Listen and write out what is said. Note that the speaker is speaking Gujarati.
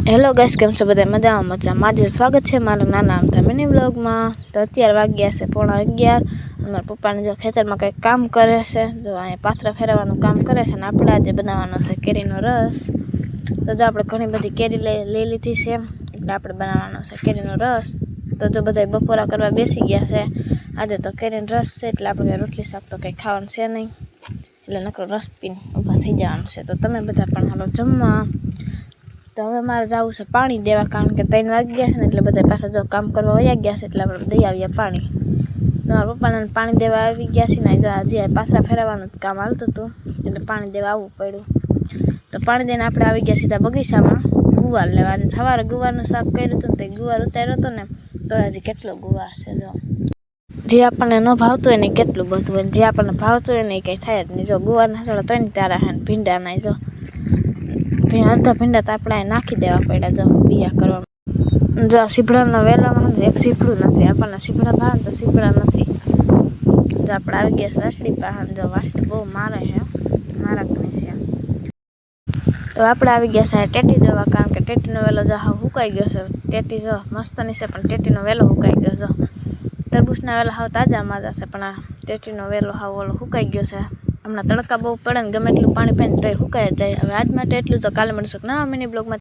હેલો ગાઈસ, કેમ છો બધા? મજામાં આજે સ્વાગત છે મારા નાના અમથા મિની બ્લોગમાં। તો અત્યારે વાગ્યા છે 11:30। મારા પપ્પાને જો ખેતરમાં કંઈક કામ કરે છે, જો અહીંયા પાથરા ફેરવવાનું કામ કરે છે ને આપણે આજે બનાવવાનો છે કેરીનો રસ। તો જો આપણે ઘણી બધી કેરી લઈ લીધી છે, એટલે આપણે બનાવવાનો છે કેરીનો રસ। તો જો બધા બપોરા કરવા બેસી ગયા છે। આજે તો કેરીનો રસ છે એટલે આપણે રોટલી શાક તો કંઈ ખાવાનું છે નહીં, એટલે નકરો રસ પીને ઊભા થઈ જવાનું છે। તો તમે બધા પણ હાલો જમવા। તો હવે મારે જવું છે પાણી દેવા, કારણ કે 3 વાગી ગયા છે ને એટલે બધા પાછા જો કામ કરવા વયા ગયા છે, એટલે આપણે દઈ આવ્યા પાણી। તો મારા પપ્પાને પાણી દેવા આવી ગયા છે ને, જો હજી પાછા ફેરવવાનું જ કામ હાલતું હતું એટલે પાણી દેવા આવવું પડ્યું। તો પાણી દઈને આપણે આવી ગયા સીધા બગીચામાં ગુવાર લેવા। આજે સવારે ગુવારનું શાક કર્યું હતું ને તે ગુવાર ઉતાર્યો હતો ને, તો હજી કેટલો ગુવાર છે જો। જે આપણને ન ભાવતું હોય ને કેટલું બધું હોય, જે આપણને ભાવતું હોય ને એ કંઈ થાય જ નહીં। જો ગુવારના થોડા 3 તારા છે ને ભીંડા ના જો અડધા ભીંડા તો આપણે નાખી દેવા પડ્યા જો બિયા કરવા। જો આ સીભડાનો વેલામાં એક સીભડું નથી, આપણને સીભડા ભાવે ને તો સીભડા નથી। જો આપણે આવી ગયા વાસળી પાસે, જો વાસળી બહુ મારે છે, મારા પણ છે। તો આપણે આવી ગયા છે ટેટી જોવા, કારણ કે ટેટીનો વેલો જો હાવ સુકાઈ ગયો છે। ટેટી જો મસ્તની છે પણ ટેટીનો વેલો સુકાઈ ગયો છે। તરબૂચના વેલા હાવ તાજા માજા છે, પણ આ ટેટીનો વેલો હાવ ઓલો સુકાઈ ગયો છે। હમણાં તડકા બહુ પડે ને ગમે એટલું પાણી પીને તો સુકાઈ જ જાય। હવે આજ માટે એટલું, તો કાલે મળીશું નવા મિની બ્લોગમાં।